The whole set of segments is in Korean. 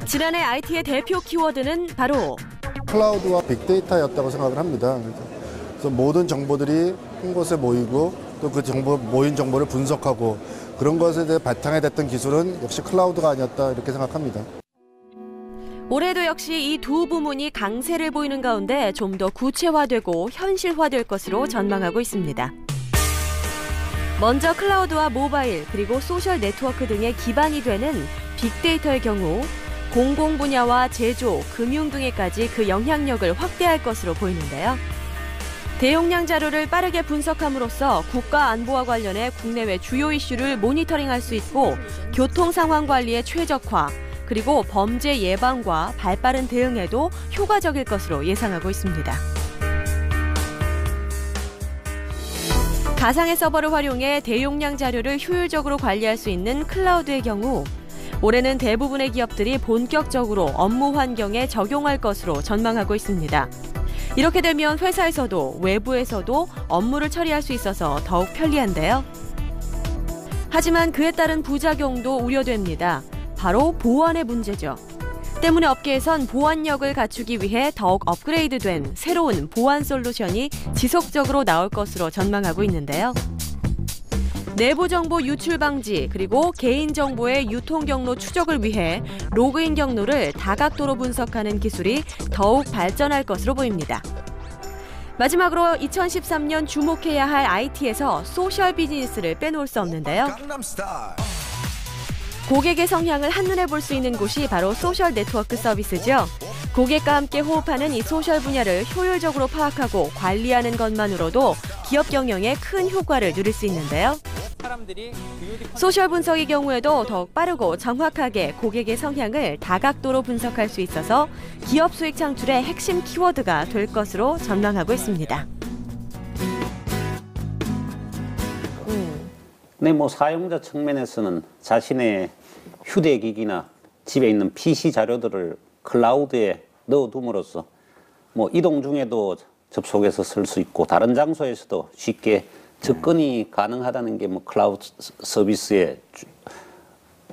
지난해 IT의 대표 키워드는 바로 클라우드와 빅데이터였다고 생각을 합니다. 그래서 모든 정보들이 한 곳에 모이고 또 그 모인 정보를 분석하고 그런 것에 대해 바탕에 됐던 기술은 역시 클라우드가 아니었다 이렇게 생각합니다. 올해도 역시 이 두 부문이 강세를 보이는 가운데 좀 더 구체화되고 현실화될 것으로 전망하고 있습니다. 먼저 클라우드와 모바일 그리고 소셜 네트워크 등의 기반이 되는 빅데이터의 경우 공공 분야와 제조, 금융 등에까지 그 영향력을 확대할 것으로 보이는데요. 대용량 자료를 빠르게 분석함으로써 국가 안보와 관련해 국내외 주요 이슈를 모니터링할 수 있고 교통 상황 관리의 최적화, 그리고 범죄 예방과 발빠른 대응에도 효과적일 것으로 예상하고 있습니다. 가상의 서버를 활용해 대용량 자료를 효율적으로 관리할 수 있는 클라우드의 경우 올해는 대부분의 기업들이 본격적으로 업무 환경에 적용할 것으로 전망하고 있습니다. 이렇게 되면 회사에서도 외부에서도 업무를 처리할 수 있어서 더욱 편리한데요. 하지만 그에 따른 부작용도 우려됩니다. 바로 보안의 문제죠. 때문에 업계에선 보안력을 갖추기 위해 더욱 업그레이드된 새로운 보안 솔루션이 지속적으로 나올 것으로 전망하고 있는데요. 내부 정보 유출 방지 그리고 개인 정보의 유통 경로 추적을 위해 로그인 경로를 다각도로 분석하는 기술이 더욱 발전할 것으로 보입니다. 마지막으로 2013년 주목해야 할 IT에서 소셜 비즈니스를 빼놓을 수 없는데요. 고객의 성향을 한눈에 볼 수 있는 곳이 바로 소셜 네트워크 서비스죠. 고객과 함께 호흡하는 이 소셜 분야를 효율적으로 파악하고 관리하는 것만으로도 기업 경영에 큰 효과를 누릴 수 있는데요. 소셜 분석의 경우에도 더욱 빠르고 정확하게 고객의 성향을 다각도로 분석할 수 있어서 기업 수익 창출의 핵심 키워드가 될 것으로 전망하고 있습니다. 네, 사용자 측면에서는 자신의 휴대기기나 집에 있는 PC 자료들을 클라우드에 넣어둠으로써 이동 중에도 접속해서 쓸 수 있고 다른 장소에서도 쉽게 접근이 가능하다는 게 클라우드 서비스의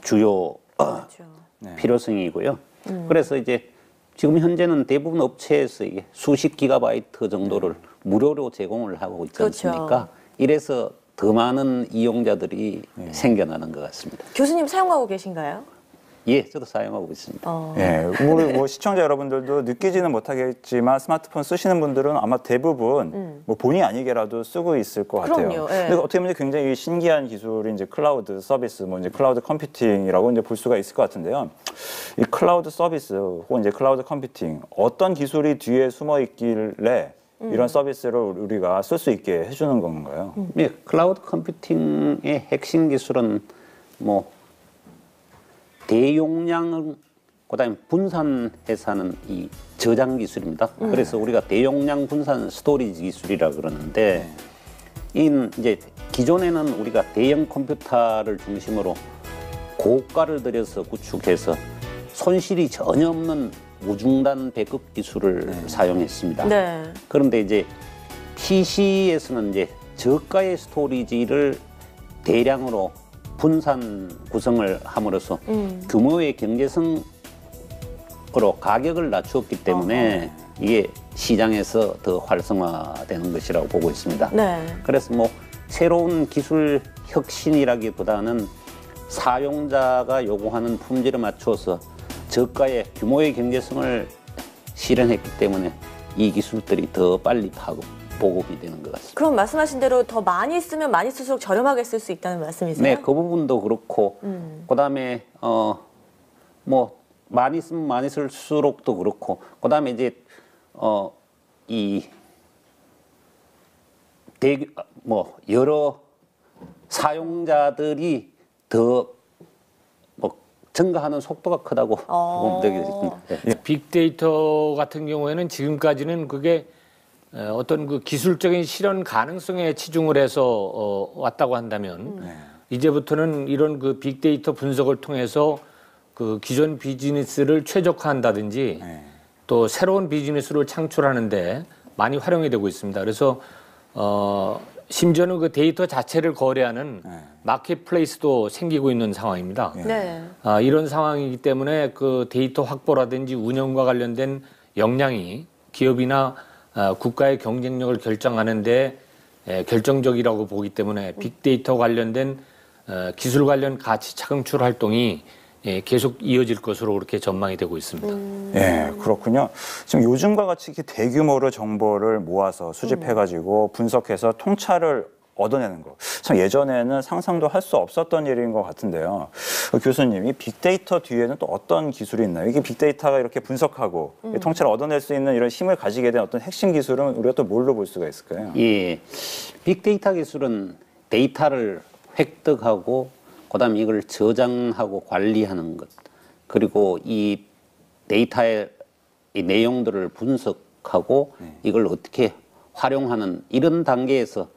주요 필요성이고요. 그래서 이제 지금 현재는 대부분 업체에서 이게 수십 기가바이트 정도를 무료로 제공을 하고 있지 않습니까? 이래서 더 많은 이용자들이 생겨나는 것 같습니다. 교수님 사용하고 계신가요? 예, 저도 사용하고 있습니다. 예, 우리 시청자 여러분들도 느끼지는 못하겠지만 스마트폰 쓰시는 분들은 아마 대부분 본의 아니게라도 쓰고 있을 것 같아요. 그럼요. 예. 근데 어떻게 보면 굉장히 신기한 기술이 이제 클라우드 서비스, 이제 클라우드 컴퓨팅이라고 이제 볼 수가 있을 것 같은데요. 이 클라우드 서비스 혹은 이제 클라우드 컴퓨팅 어떤 기술이 뒤에 숨어 있길래 이런 서비스를 우리가 쓸 수 있게 해주는 건가요? 네, 클라우드 컴퓨팅의 핵심 기술은 대용량, 그다음에 분산해서 하는 이 저장 기술입니다. 그래서 우리가 대용량 분산 스토리지 기술이라 그러는데, 이제 기존에는 우리가 대형 컴퓨터를 중심으로 고가를 들여서 구축해서 손실이 전혀 없는 무중단 백업 기술을 사용했습니다. 네. 그런데 이제 PC에서는 이제 저가의 스토리지를 대량으로 분산 구성을 함으로써 규모의 경제성으로 가격을 낮추었기 때문에 이게 시장에서 더 활성화되는 것이라고 보고 있습니다. 네. 그래서 새로운 기술 혁신이라기보다는 사용자가 요구하는 품질에 맞추어서 저가의 규모의 경제성을 실현했기 때문에 이 기술들이 더 빨리 보급이 되는 것 같습니다. 그럼 말씀하신 대로 더 많이 쓰면 많이 쓸수록 저렴하게 쓸 수 있다는 말씀이세요? 네, 그 부분도 그렇고 그다음에 많이 쓰면 많이 쓸수록도 그렇고 그다음에 이제 여러 사용자들이 더 증가하는 속도가 크다고 보면 되겠습니다. 네. 빅데이터 같은 경우에는 지금까지는 그게 어떤 그 기술적인 실현 가능성에 치중을 해서 왔다고 한다면 이제부터는 이런 그 빅데이터 분석을 통해서 그 기존 비즈니스를 최적화한다든지 또 새로운 비즈니스를 창출하는데 많이 활용이 되고 있습니다. 그래서 심지어는 그 데이터 자체를 거래하는 마켓플레이스도 생기고 있는 상황입니다. 네. 이런 상황이기 때문에 그 데이터 확보라든지 운영과 관련된 역량이 기업이나 국가의 경쟁력을 결정하는데 결정적이라고 보기 때문에 빅데이터 관련된 기술 관련 가치 창출 활동이 계속 이어질 것으로 그렇게 전망이 되고 있습니다. 예, 그렇군요. 지금 요즘과 같이 이렇게 대규모로 정보를 모아서 수집해가지고 분석해서 통찰을 얻어내는 거. 참 예전에는 상상도 할 수 없었던 일인 것 같은데요. 교수님, 이 빅데이터 뒤에는 또 어떤 기술이 있나요? 이게 빅데이터가 이렇게 분석하고 통찰을 얻어낼 수 있는 이런 힘을 가지게 된 어떤 핵심 기술은 우리가 또 뭘로 볼 수가 있을까요? 예, 빅데이터 기술은 데이터를 획득하고 그다음에 이걸 저장하고 관리하는 것, 그리고 이 데이터의 이 내용들을 분석하고 이걸 어떻게 활용하는 이런 단계에서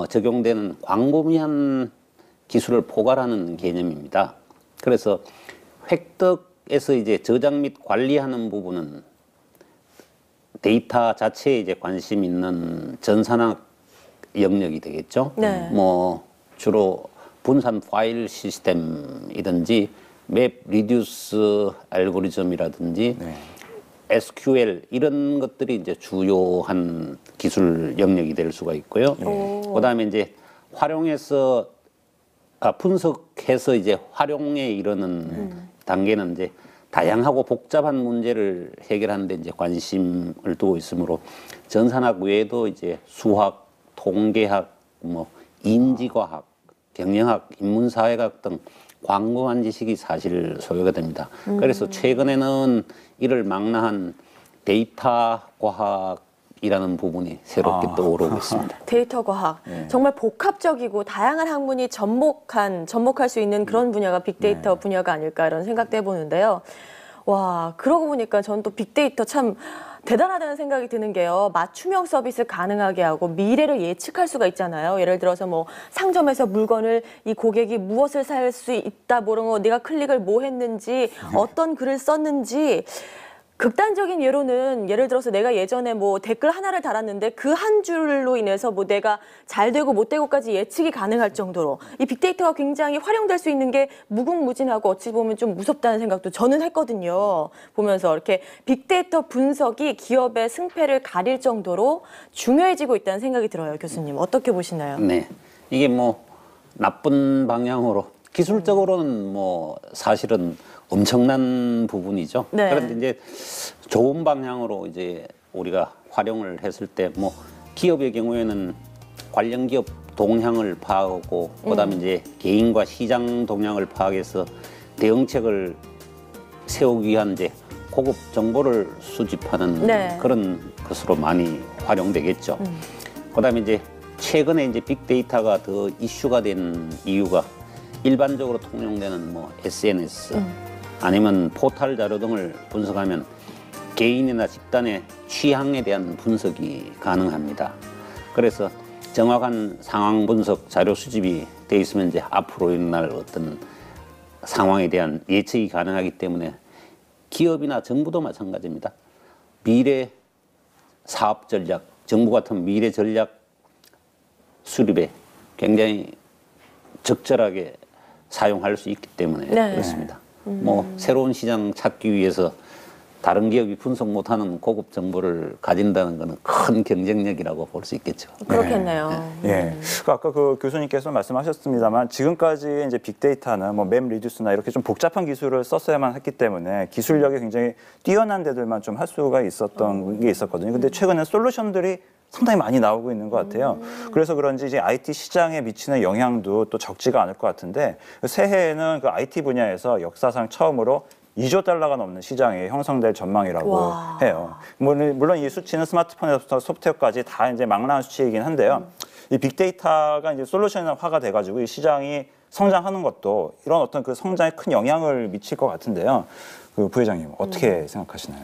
적용되는 광범위한 기술을 포괄하는 개념입니다. 그래서 획득에서 이제 저장 및 관리하는 부분은 데이터 자체에 이제 관심 있는 전산학 영역이 되겠죠. 네. 뭐 주로 분산 파일 시스템이든지 맵 리듀스 알고리즘이라든지 SQL 이런 것들이 이제 주요한 기술 영역이 될 수가 있고요. 그다음에 이제 활용해서 분석해서 이제 활용에 이르는 단계는 이제 다양하고 복잡한 문제를 해결하는 데 이제 관심을 두고 있으므로 전산학 외에도 이제 수학, 통계학, 뭐 인지과학, 경영학, 인문사회학 등 광범한 지식이 사실 소요가 됩니다. 그래서 최근에는 이를 망라한 데이터 과학이라는 부분이 새롭게 떠오르고 있습니다. 데이터 과학. 정말 복합적이고 다양한 학문이 접목할 수 있는 그런 분야가 빅데이터 분야가 아닐까 이런 생각도 해보는데요. 와, 그러고 보니까 저는 또 빅데이터 참 대단하다는 생각이 드는 게요. 맞춤형 서비스 가능하게 하고 미래를 예측할 수가 있잖아요. 예를 들어서 뭐 상점에서 물건을 이 고객이 무엇을 살 수 있다 모르는 거, 내가 클릭을 뭐 했는지, 어떤 글을 썼는지. 극단적인 예로는 예를 들어서 내가 예전에 뭐 댓글 하나를 달았는데 그 한 줄로 인해서 뭐 내가 잘 되고 못 되고까지 예측이 가능할 정도로 이 빅데이터가 굉장히 활용될 수 있는 게 무궁무진하고 어찌 보면 좀 무섭다는 생각도 저는 했거든요. 보면서 이렇게 빅데이터 분석이 기업의 승패를 가릴 정도로 중요해지고 있다는 생각이 들어요. 교수님 어떻게 보시나요? 네, 이게 뭐 나쁜 방향으로 기술적으로는 뭐 사실은 엄청난 부분이죠. 네. 그런데 이제 좋은 방향으로 이제 우리가 활용을 했을 때 뭐 기업의 경우에는 관련 기업 동향을 파악하고 그다음에 이제 개인과 시장 동향을 파악해서 대응책을 세우기 위한 이제 고급 정보를 수집하는 네. 그런 것으로 많이 활용되겠죠. 그다음에 이제 최근에 이제 빅데이터가 더 이슈가 된 이유가 일반적으로 통용되는 뭐 SNS 아니면 포털 자료 등을 분석하면 개인이나 집단의 취향에 대한 분석이 가능합니다. 그래서 정확한 상황 분석 자료 수집이 돼 있으면 이제 앞으로 일어날 어떤 상황에 대한 예측이 가능하기 때문에 기업이나 정부도 마찬가지입니다. 미래 사업 전략, 정부 같은 미래 전략 수립에 굉장히 적절하게 사용할 수 있기 때문에 네. 그렇습니다. 뭐 새로운 시장 찾기 위해서 다른 기업이 분석 못하는 고급 정보를 가진다는 것은 큰 경쟁력이라고 볼 수 있겠죠. 그렇겠네요. 예. 아까 그 교수님께서 말씀하셨습니다만 지금까지 이제 빅데이터는 뭐 맵 리듀스나 이렇게 좀 복잡한 기술을 썼어야만 했기 때문에 기술력이 굉장히 뛰어난 데들만 좀 할 수가 있었던 게 있었거든요. 근데 최근에 솔루션들이 상당히 많이 나오고 있는 것 같아요. 그래서 그런지 이제 IT 시장에 미치는 영향도 또 적지가 않을 것 같은데 새해에는 그 IT 분야에서 역사상 처음으로 2조 달러가 넘는 시장이 형성될 전망이라고 와. 해요. 물론 이 수치는 스마트폰에서 소프트웨어까지 다 이제 망라한 수치이긴 한데요. 이 빅데이터가 이제 솔루션화가 돼가지고 이 시장이 성장하는 것도 이런 어떤 그 성장에 큰 영향을 미칠 것 같은데요. 그 부회장님 어떻게 생각하시나요?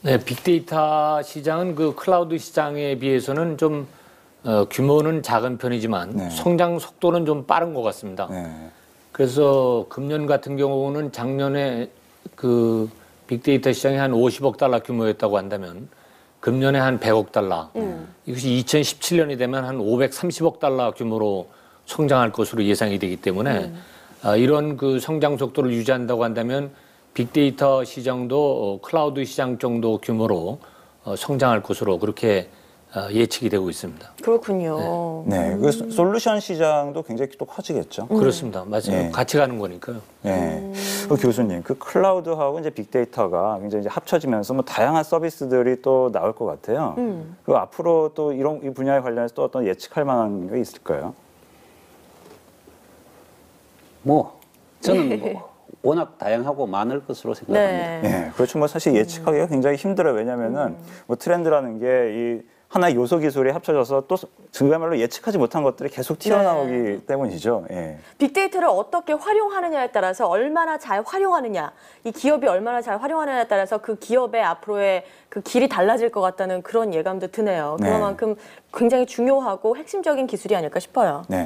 네, 빅데이터 시장은 그 클라우드 시장에 비해서는 좀 규모는 작은 편이지만 네. 성장 속도는 좀 빠른 것 같습니다. 네. 그래서 금년 같은 경우는 작년에 그 빅데이터 시장이 한 50억 달러 규모였다고 한다면 금년에 한 100억 달러, 이것이 2017년이 되면 한 530억 달러 규모로 성장할 것으로 예상이 되기 때문에 이런 그 성장 속도를 유지한다고 한다면 빅데이터 시장도 클라우드 시장 정도 규모로 성장할 것으로 그렇게 예측이 되고 있습니다. 그렇군요. 네, 그 솔루션 시장도 굉장히 또 커지겠죠. 그렇습니다. 맞아요. 네. 같이 가는 거니까요. 네. 그 교수님, 그 클라우드하고 이제 빅데이터가 굉장히 이제 합쳐지면서 뭐 다양한 서비스들이 또 나올 것 같아요. 그 앞으로 또 이런 이 분야에 관련해서 또 어떤 예측할 만한 게 있을까요? 뭐 저는 뭐 워낙 다양하고 많을 것으로 생각합니다. 네, 그렇죠. 뭐 사실 예측하기가 굉장히 힘들어요. 왜냐면은 뭐 트렌드라는 게 이 하나의 요소 기술이 합쳐져서 또 그야말로 예측하지 못한 것들이 계속 튀어나오기 때문이죠. 예. 빅데이터를 어떻게 활용하느냐에 따라서 얼마나 잘 활용하느냐, 이 기업이 얼마나 잘 활용하느냐에 따라서 그 기업의 앞으로의 그 길이 달라질 것 같다는 그런 예감도 드네요. 네. 그만큼 굉장히 중요하고 핵심적인 기술이 아닐까 싶어요. 네.